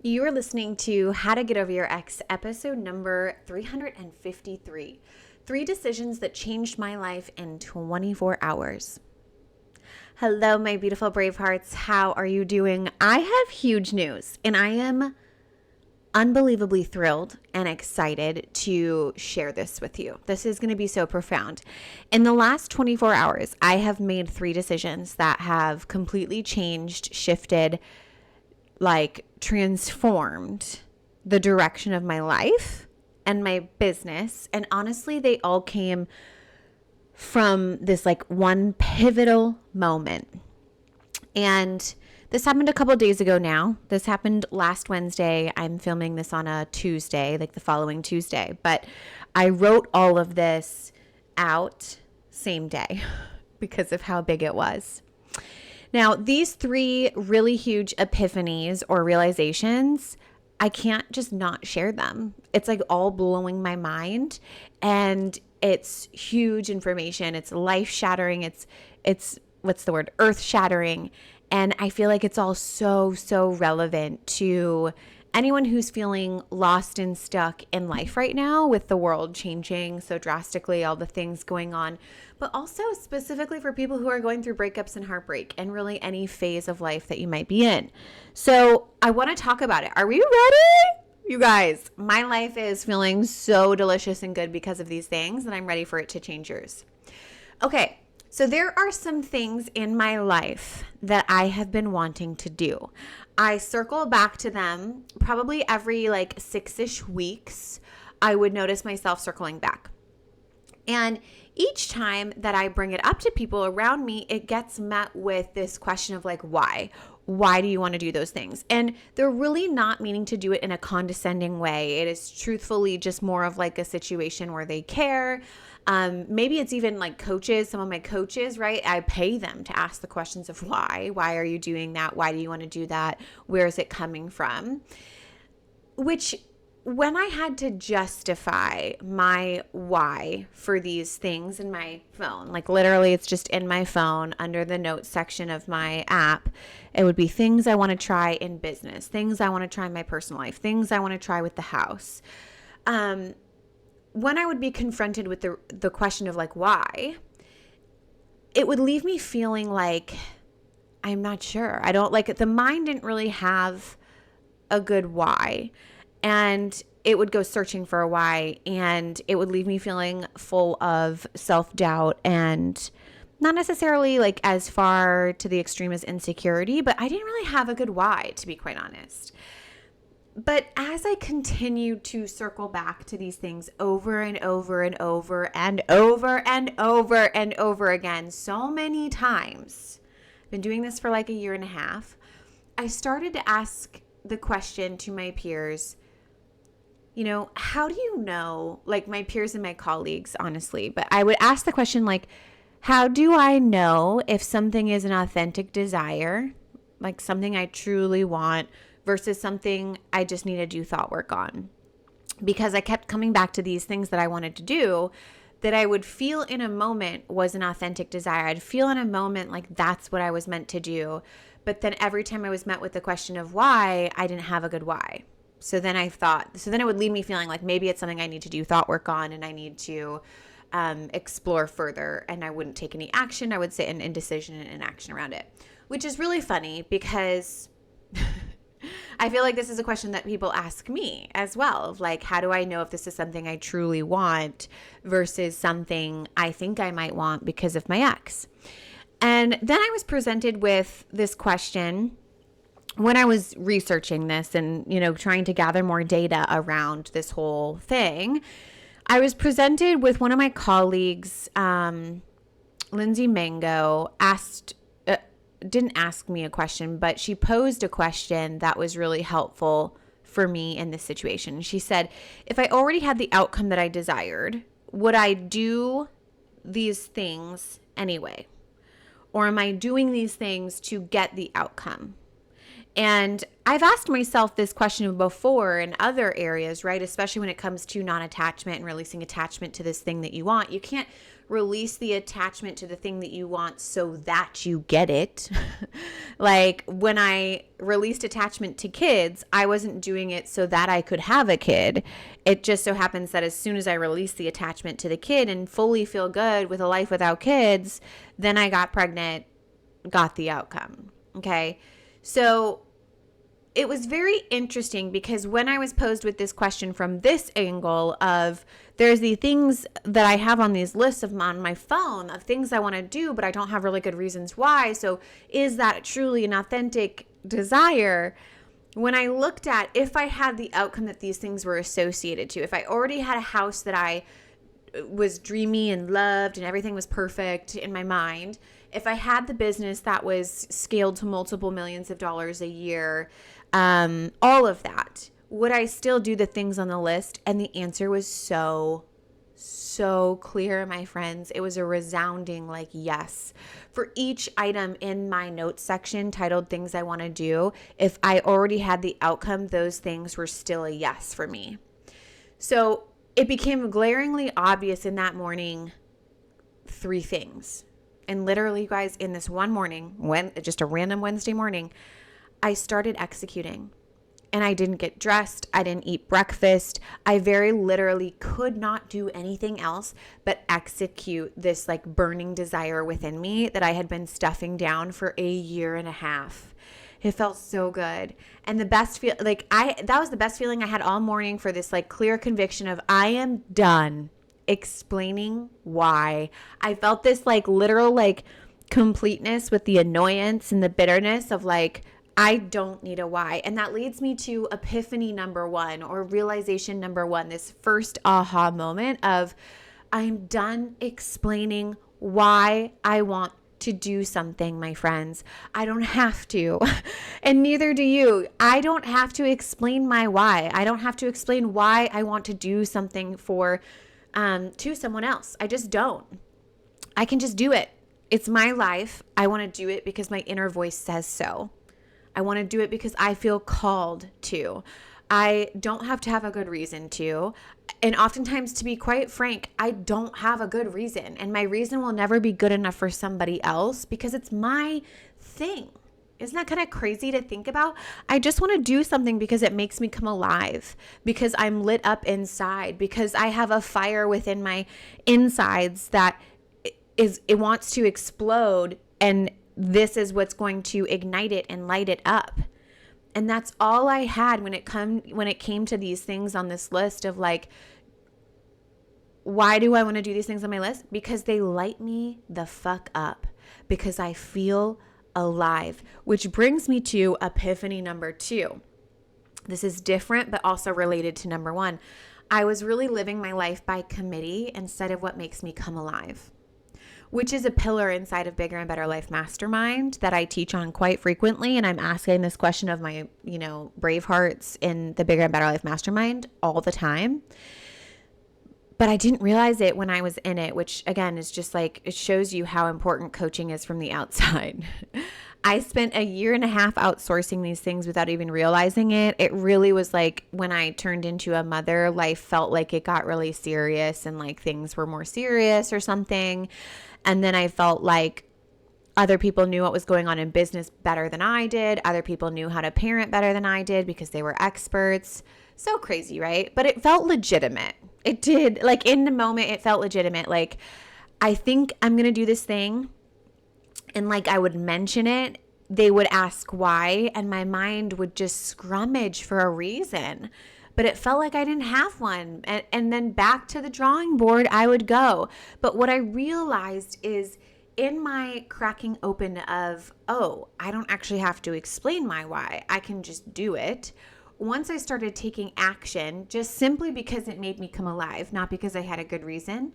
You are listening to How to Get Over Your Ex, episode number 353. 3 decisions that changed my life in 24 hours. Hello, my beautiful brave hearts. How are you doing? I have huge news, and I am unbelievably thrilled and excited to share this with you. This is going to be so profound. In the last 24 hours, I have made 3 decisions that have completely changed, shifted, transformed the direction of my life and my business. And honestly, they all came from this one pivotal moment. And this happened a couple of days ago now. This happened last Wednesday. I'm filming this on a Tuesday, the following Tuesday. But I wrote all of this out same day because of how big it was. Now, these 3 really huge epiphanies or realizations, I can't just not share them. It's all blowing my mind, and it's huge information. It's life-shattering. It's earth-shattering. And I feel like it's all so relevant to anyone who's feeling lost and stuck in life right now with the world changing so drastically, all the things going on, but also specifically for people who are going through breakups and heartbreak and really any phase of life that you might be in. So I want to talk about it. Are we ready? You guys, my life is feeling so delicious and good because of these things, and I'm ready for it to change yours. Okay. So there are some things in my life that I have been wanting to do. I circle back to them probably every 6-ish weeks. I would notice myself circling back. And each time that I bring it up to people around me, it gets met with this question of why? Why do you want to do those things? And they're really not meaning to do it in a condescending way. It is truthfully just more of a situation where they care. Maybe it's even coaches, some of my coaches, right? I pay them to ask the questions of why. Why are you doing that? Why do you want to do that? Where is it coming from? Which, when I had to justify my why for these things in my phone, literally it's just in my phone under the notes section of my app, it would be things I want to try in business, things I want to try in my personal life, things I want to try with the house. When I would be confronted with the question of why, it would leave me feeling I'm not sure. I don't the mind didn't really have a good why. And it would go searching for a why, and it would leave me feeling full of self-doubt and not necessarily as far to the extreme as insecurity, but I didn't really have a good why, to be quite honest. But as I continued to circle back to these things over and over and over and over and over and over again so many times, I've been doing this for a year and a half, I started to ask the question to my peers, how do you know, my peers and my colleagues, honestly, but I would ask the question, how do I know if something is an authentic desire, something I truly want, versus something I just need to do thought work on? Because I kept coming back to these things that I wanted to do that I would feel in a moment was an authentic desire. I'd feel in a moment that's what I was meant to do. But then every time I was met with the question of why, I didn't have a good why. So then it would leave me feeling maybe it's something I need to do thought work on, and I need to explore further, and I wouldn't take any action. I would sit in indecision and inaction around it, which is really funny because I feel this is a question that people ask me as well, of how do I know if this is something I truly want versus something I think I might want because of my ex. And then I was presented with this question when I was researching this and, trying to gather more data around this whole thing. I was presented with one of my colleagues, Lindsay Mango, didn't ask me a question, but she posed a question that was really helpful for me in this situation. She said, if I already had the outcome that I desired, would I do these things anyway? Or am I doing these things to get the outcome? And I've asked myself this question before in other areas, right? Especially when it comes to non-attachment and releasing attachment to this thing that you want. You can't release the attachment to the thing that you want so that you get it. Like when I released attachment to kids, I wasn't doing it so that I could have a kid. It just so happens that as soon as I released the attachment to the kid and fully feel good with a life without kids, then I got pregnant, got the outcome. Okay. So it was very interesting because when I was posed with this question from this angle of there's the things that I have on these lists on my phone of things I want to do, but I don't have really good reasons why. So is that truly an authentic desire? When I looked at if I had the outcome that these things were associated to, if I already had a house that I was dreamy and loved and everything was perfect in my mind, if I had the business that was scaled to multiple millions of dollars a year, all of that, would I still do the things on the list? And the answer was so clear, my friends. It was a resounding like yes. For each item in my notes section titled things I want to do, if I already had the outcome, those things were still a yes for me. So it became glaringly obvious in that morning, 3 things. And literally, you guys, in this one morning, just a random Wednesday morning, I started executing. And I didn't get dressed. I didn't eat breakfast. I very literally could not do anything else but execute this like burning desire within me that I had been stuffing down for a year and a half. It felt so good. And the best that was the best feeling I had all morning, for this like clear conviction of I am done explaining why. I felt this like literal like completeness with the annoyance and the bitterness of like, I don't need a why. And that leads me to epiphany number 1, or realization number 1, this first aha moment of I'm done explaining why I want to do something, my friends. I don't have to. And neither do you. I don't have to explain my why. I don't have to explain why I want to do something to someone else. I just don't. I can just do it. It's my life. I want to do it because my inner voice says so. I want to do it because I feel called to. I don't have to have a good reason to. And oftentimes, to be quite frank, I don't have a good reason. And my reason will never be good enough for somebody else because it's my thing. Isn't that kind of crazy to think about? I just want to do something because it makes me come alive, because I'm lit up inside, because I have a fire within my insides that it wants to explode, and this is what's going to ignite it and light it up. And that's all I had when it came to these things on this list of like, why do I want to do these things on my list? Because they light me the fuck up, because I feel alive, which brings me to epiphany number 2. This is different, but also related to number 1. I was really living my life by committee instead of what makes me come alive, which is a pillar inside of Bigger and Better Life Mastermind that I teach on quite frequently. And I'm asking this question of my, brave hearts in the Bigger and Better Life Mastermind all the time. But I didn't realize it when I was in it, which again is just like, it shows you how important coaching is from the outside. I spent a year and a half outsourcing these things without even realizing it. It really was like when I turned into a mother, life felt like it got really serious and like things were more serious or something. And then I felt like other people knew what was going on in business better than I did. Other people knew how to parent better than I did because they were experts. So crazy, right? But it felt legitimate. It did. Like in the moment, it felt legitimate. Like, I think I'm going to do this thing. And like I would mention it, they would ask why. And my mind would just scrummage for a reason. But it felt like I didn't have one. And then back to the drawing board I would go. But what I realized is in my cracking open of, I don't actually have to explain my why. I can just do it. Once I started taking action, just simply because it made me come alive, not because I had a good reason,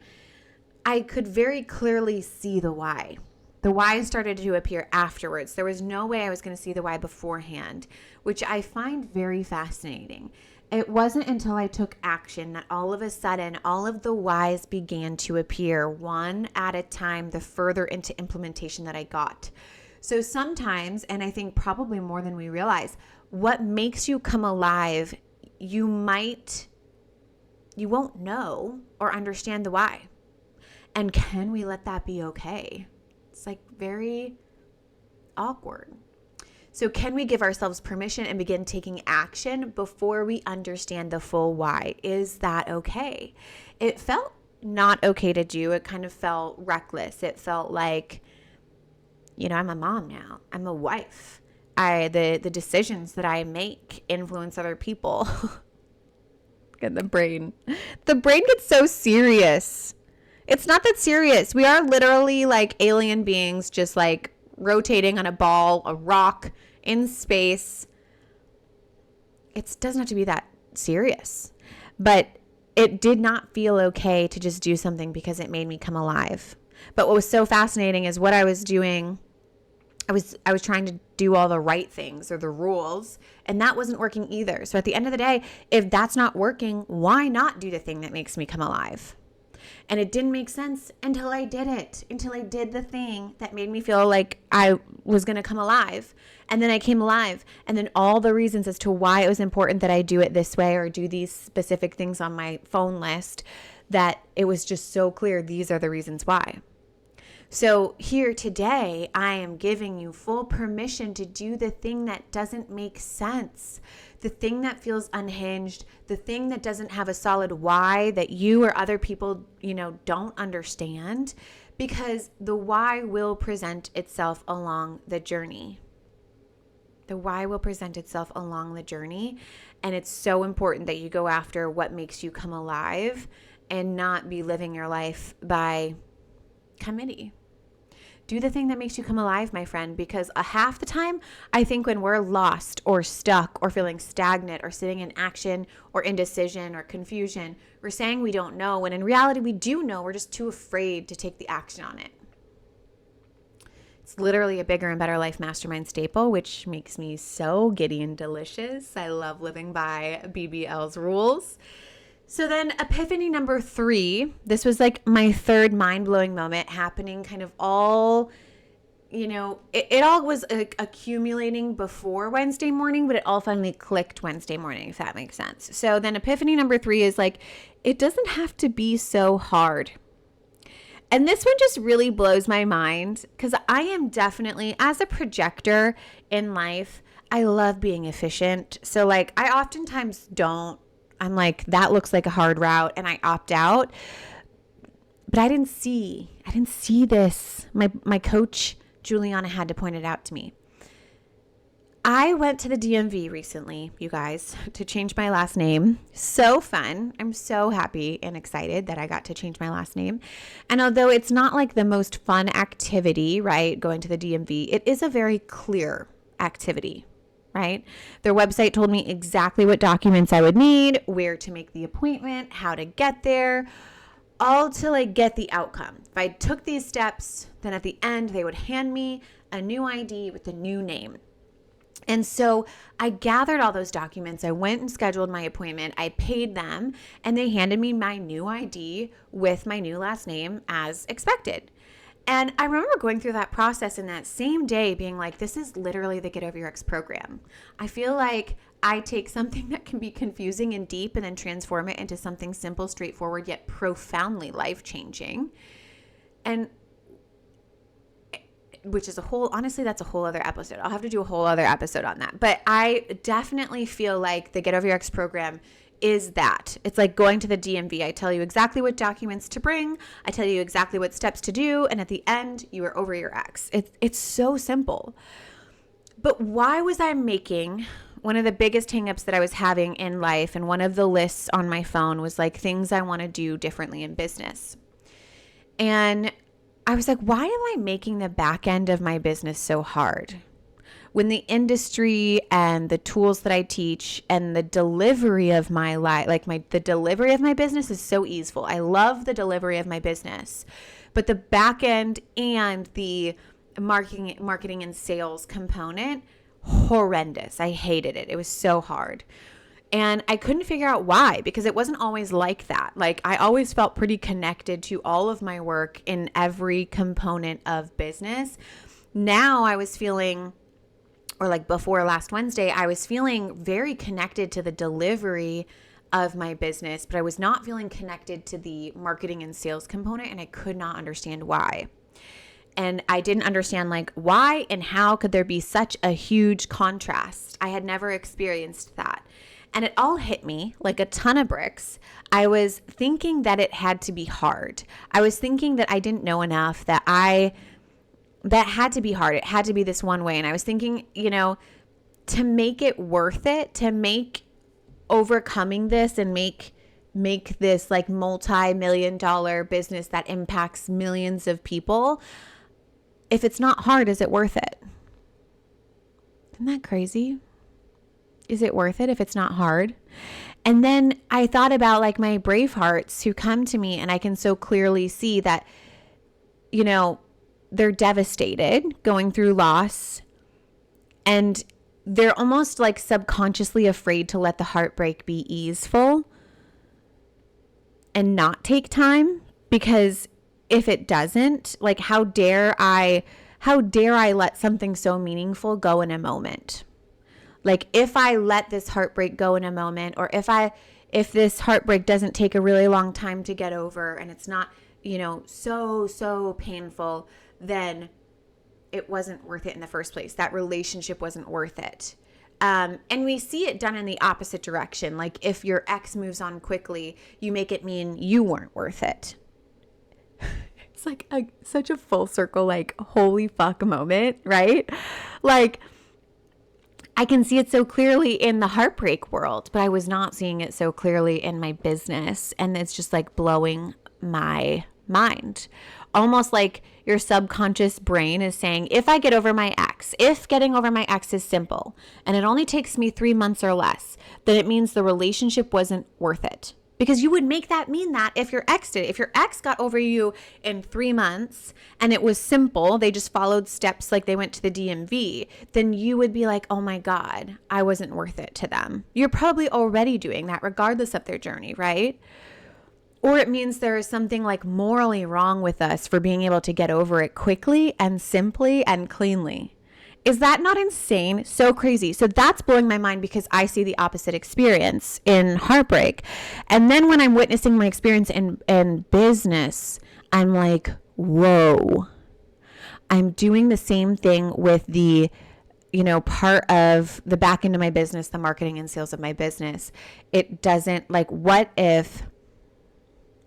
I could very clearly see the why. The why started to appear afterwards. There was no way I was going to see the why beforehand, which I find very fascinating. It wasn't until I took action that all of a sudden, all of the whys began to appear one at a time, the further into implementation that I got. So sometimes, and I think probably more than we realize, what makes you come alive, you won't know or understand the why. And can we let that be okay? It's like very awkward. So can we give ourselves permission and begin taking action before we understand the full why? Is that okay? It felt not okay to do. It kind of felt reckless. It felt like, I'm a mom now. I'm a wife. The decisions that I make influence other people. Look at the brain. The brain gets so serious. It's not that serious. We are literally like alien beings, just like rotating on a ball, a rock in space. It doesn't have to be that serious. But it did not feel okay to just do something because it made me come alive. But what was so fascinating is what I was doing. I was trying to do all the right things or the rules, and that wasn't working either. So at the end of the day, if that's not working, why not do the thing that makes me come alive? And it didn't make sense until I did it, until I did the thing that made me feel like I was going to come alive. And then I came alive. And then all the reasons as to why it was important that I do it this way or do these specific things on my phone list, that it was just so clear these are the reasons why. So here today, I am giving you full permission to do the thing that doesn't make sense, the thing that feels unhinged, the thing that doesn't have a solid why that you or other people, don't understand, because the why will present itself along the journey. The why will present itself along the journey, and it's so important that you go after what makes you come alive and not be living your life by committee. Do the thing that makes you come alive, my friend, because half the time, I think when we're lost or stuck or feeling stagnant or sitting in action or indecision or confusion, we're saying we don't know, when in reality we do know, we're just too afraid to take the action on it. It's literally a bigger and better life mastermind staple, which makes me so giddy and delicious. I love living by BBL's rules. So then epiphany number 3, this was like my third mind-blowing moment happening kind of all, it all was accumulating before Wednesday morning, but it all finally clicked Wednesday morning, if that makes sense. So then epiphany number 3 is like, it doesn't have to be so hard. And this one just really blows my mind because I am definitely, as a projector in life, I love being efficient. So like I oftentimes I'm like, that looks like a hard route, and I opt out. But I didn't see this. My coach, Juliana, had to point it out to me. I went to the DMV recently, you guys, to change my last name. So fun. I'm so happy and excited that I got to change my last name. And although it's not like the most fun activity, right, going to the DMV, it is a very clear activity. Right? Their website told me exactly what documents I would need, where to make the appointment, how to get there, all to like get the outcome. If I took these steps, then at the end, they would hand me a new ID with a new name. And so I gathered all those documents. I went and scheduled my appointment. I paid them, and they handed me my new ID with my new last name as expected. And I remember going through that process in that same day being like, this is literally the Get Over Your Ex program. I feel like I take something that can be confusing and deep and then transform it into something simple, straightforward, yet profoundly life-changing. And which is honestly, that's a whole other episode. I'll have to do a whole other episode on that. But I definitely feel like the Get Over Your Ex program is that. It's like going to the DMV. I tell you exactly what documents to bring. I tell you exactly what steps to do. And at the end, you are over your ex. It's so simple. But why was I making one of the biggest hangups that I was having in life, and one of the lists on my phone was like things I want to do differently in business. And I was like, why am I making the back end of my business so hard? When the industry and the tools that I teach and the delivery of my life, the delivery of my business is so easeful. I love the delivery of my business, but the back end and the marketing and sales component, horrendous. I hated it. It was so hard. And I couldn't figure out why, because it wasn't always like that. Like I always felt pretty connected to all of my work in every component of business. Now I was feeling, or like before last Wednesday, I was feeling very connected to the delivery of my business, but I was not feeling connected to the marketing and sales component, and I could not understand why. And I didn't understand like why and how could there be such a huge contrast. I had never experienced that. And it all hit me like a ton of bricks. I was thinking that it had to be hard. I was thinking that I didn't know enough, that had to be hard. It had to be this one way. And I was thinking, to make it worth it, to make overcoming this and make this like multi-million-dollar business that impacts millions of people, if it's not hard, is it worth it? Isn't that crazy? Is it worth it if it's not hard? And then I thought about like my brave hearts who come to me, and I can so clearly see that, they're devastated, going through loss, and they're almost like subconsciously afraid to let the heartbreak be easeful and not take time, because if it doesn't, like how dare I let something so meaningful go in a moment? Like if I let this heartbreak go in a moment, or if this heartbreak doesn't take a really long time to get over and it's not, so painful, then it wasn't worth it in the first place. That relationship wasn't worth it. And we see it done in the opposite direction. Like if your ex moves on quickly, you make it mean you weren't worth it. It's like such a full circle, like holy fuck moment, right? Like I can see it so clearly in the heartbreak world, but I was not seeing it so clearly in my business. And it's just like blowing my mind. Almost like your subconscious brain is saying, if I get over my ex, if getting over my ex is simple and it only takes me 3 months or less, then it means the relationship wasn't worth it. Because you would make that mean that if your ex did. If your ex got over you in 3 months and it was simple, they just followed steps like they went to the DMV, then you would be like, oh my God, I wasn't worth it to them. You're probably already doing that regardless of their journey, right? Or it means there is something like morally wrong with us for being able to get over it quickly and simply and cleanly. Is that not insane? So crazy. So that's blowing my mind because I see the opposite experience in heartbreak. And then when I'm witnessing my experience in business, I'm like, whoa, I'm doing the same thing with the, part of the back end of my business, the marketing and sales of my business. It doesn't like, what if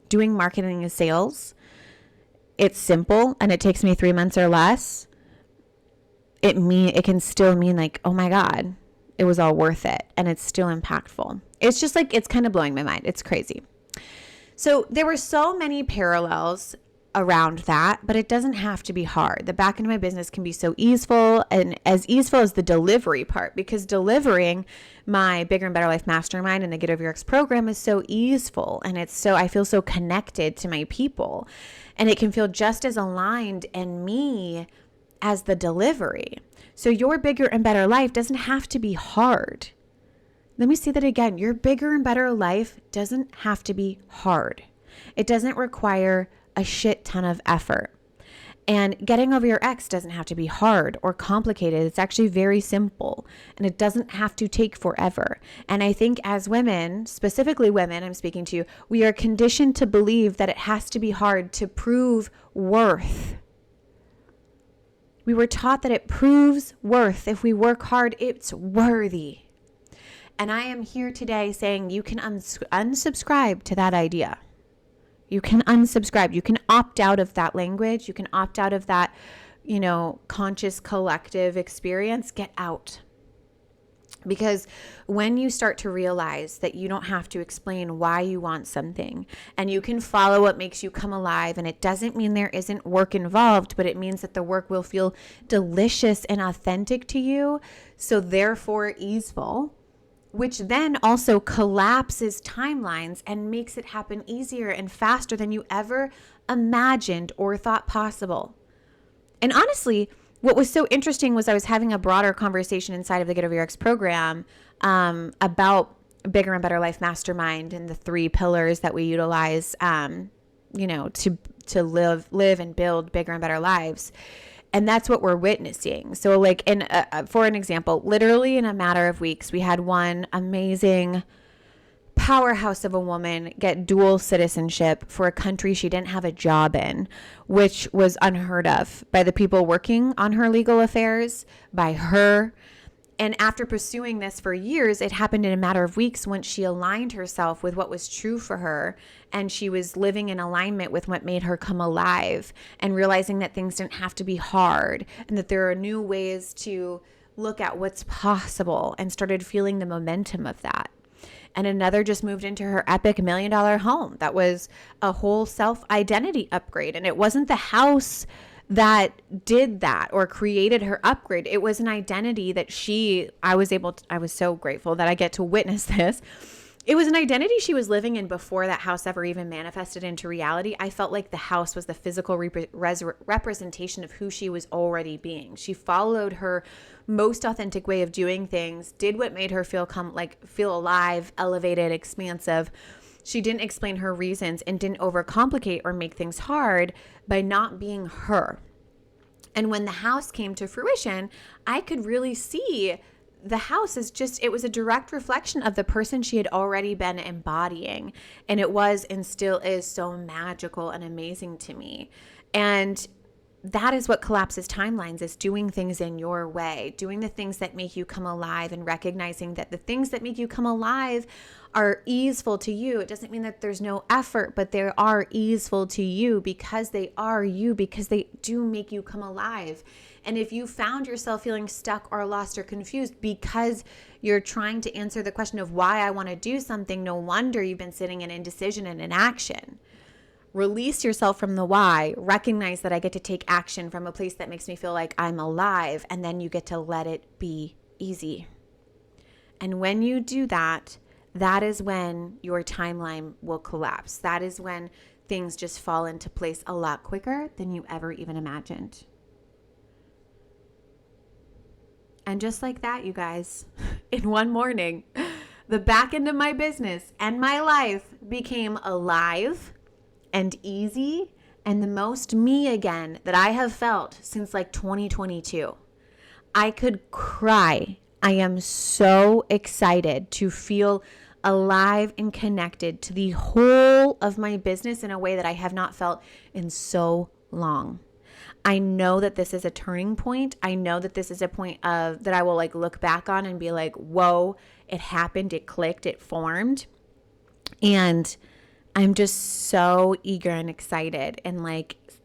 doing marketing and sales, it's simple and it takes me 3 months or less? It can still mean like, oh my God, it was all worth it. And it's still impactful. It's just like, it's kind of blowing my mind. It's crazy. So there were so many parallels around that, but it doesn't have to be hard. The back end of my business can be so easeful, and as easeful as the delivery part, because delivering my Bigger and Better Life Mastermind and the Get Over Your Ex program is so easeful. And I feel so connected to my people, and it can feel just as aligned in me as the delivery. So your bigger and better life doesn't have to be hard. Let me say that again. Your bigger and better life doesn't have to be hard. It doesn't require a shit ton of effort. And getting over your ex doesn't have to be hard or complicated. It's actually very simple, and it doesn't have to take forever. And I think as women, specifically women I'm speaking to, we are conditioned to believe that it has to be hard to prove worth. We were taught that it proves worth. If we work hard, it's worthy. And I am here today saying you can unsubscribe to that idea. You can unsubscribe. You can opt out of that language. You can opt out of that, conscious collective experience. Get out. Because when you start to realize that you don't have to explain why you want something, and you can follow what makes you come alive, and it doesn't mean there isn't work involved, but it means that the work will feel delicious and authentic to you, so therefore easeful, which then also collapses timelines and makes it happen easier and faster than you ever imagined or thought possible. And honestly, what was so interesting was I was having a broader conversation inside of the Get Over Your Ex program about Bigger and Better Life Mastermind and the 3 pillars that we utilize, to live and build bigger and better lives. And that's what we're witnessing. So like for an example, literally in a matter of weeks, we had one amazing powerhouse of a woman get dual citizenship for a country she didn't have a job in, which was unheard of by the people working on her legal affairs, by her. And after pursuing this for years, it happened in a matter of weeks once she aligned herself with what was true for her, and she was living in alignment with what made her come alive, and realizing that things didn't have to be hard and that there are new ways to look at what's possible, and started feeling the momentum of that. And another just moved into her epic $1 million home. That was a whole self-identity upgrade. And it wasn't the house that did that or created her upgrade. It was an identity that I was so grateful that I get to witness this. It was an identity she was living in before that house ever even manifested into reality. I felt like the house was the physical representation of who she was already being. She followed her most authentic way of doing things, did what made her feel alive, elevated, expansive. She didn't explain her reasons and didn't overcomplicate or make things hard by not being her. And when the house came to fruition, I could really see the house it was a direct reflection of the person she had already been embodying. And it was and still is so magical and amazing to me. And that is what collapses timelines, is doing things in your way, doing the things that make you come alive, and recognizing that the things that make you come alive are easeful to you. It doesn't mean that there's no effort, but they are easeful to you because they are you, because they do make you come alive. And if you found yourself feeling stuck or lost or confused because you're trying to answer the question of why I want to do something, no wonder you've been sitting in indecision and inaction. Release yourself from the why. Recognize that I get to take action from a place that makes me feel like I'm alive, and then you get to let it be easy. And when you do that, that is when your timeline will collapse. That is when things just fall into place a lot quicker than you ever even imagined. And just like that, you guys, in one morning, the back end of my business and my life became alive and easy and the most me again that I have felt since like 2022. I could cry. I am so excited to feel alive and connected to the whole of my business in a way that I have not felt in so long. I know that this is a turning point. I know that this is a point that I will look back on and be like, whoa, it happened, it clicked, it formed. And I'm just so eager and excited, and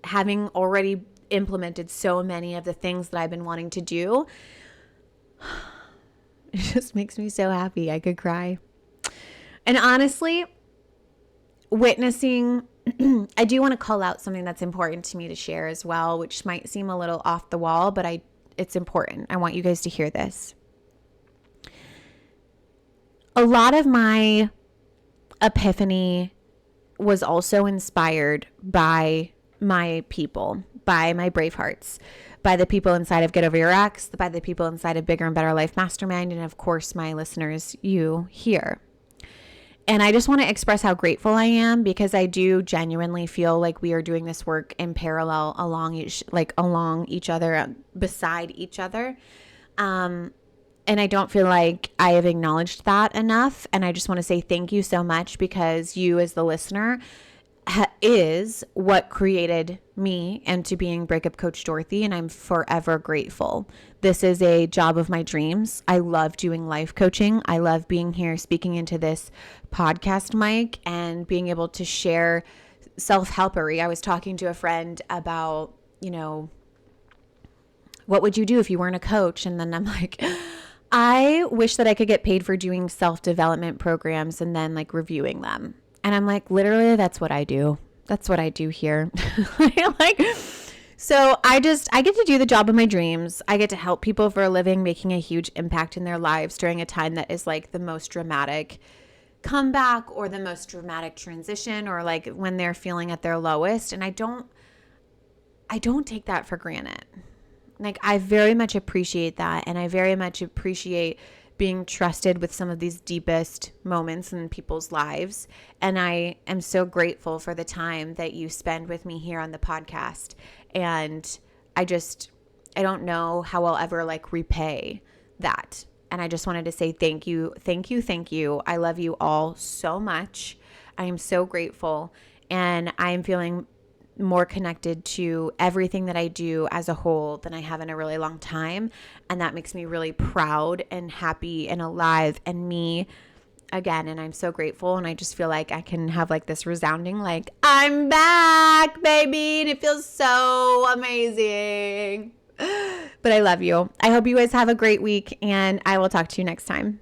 having already implemented so many of the things that I've been wanting to do, it just makes me so happy. I could cry. And honestly, witnessing, I do want to call out something that's important to me to share as well, which might seem a little off the wall, but it's important. I want you guys to hear this. A lot of my epiphany was also inspired by my people, by my brave hearts, by the people inside of Get Over Your Ex, by the people inside of Bigger and Better Life Mastermind, and of course my listeners, you here. And I just want to express how grateful I am, because I do genuinely feel like we are doing this work in parallel along each other, beside each other. And I don't feel like I have acknowledged that enough. And I just want to say thank you so much, because you as the listener is what created me into being Breakup Coach Dorothy, and I'm forever grateful. This is a job of my dreams. I love doing life coaching. I love being here speaking into this podcast mic and being able to share self-helpery. I was talking to a friend about, what would you do if you weren't a coach? And then I'm like, I wish that I could get paid for doing self-development programs and then reviewing them. And I'm like, literally, that's what I do. That's what I do here. So I get to do the job of my dreams. I get to help people for a living, making a huge impact in their lives during a time that is the most dramatic comeback or the most dramatic transition, or when they're feeling at their lowest. And I don't take that for granted. I very much appreciate that. And I very much appreciate being trusted with some of these deepest moments in people's lives. And I am so grateful for the time that you spend with me here on the podcast. And I just I don't know how I'll ever like repay that. And I just wanted to say thank you, thank you, thank you. I love you all so much. I am so grateful, and I am feeling more connected to everything that I do as a whole than I have in a really long time. And that makes me really proud and happy and alive and me again. And I'm so grateful. And I just feel like I can have like this resounding, like, I'm back, baby. And it feels so amazing. But I love you. I hope you guys have a great week, and I will talk to you next time.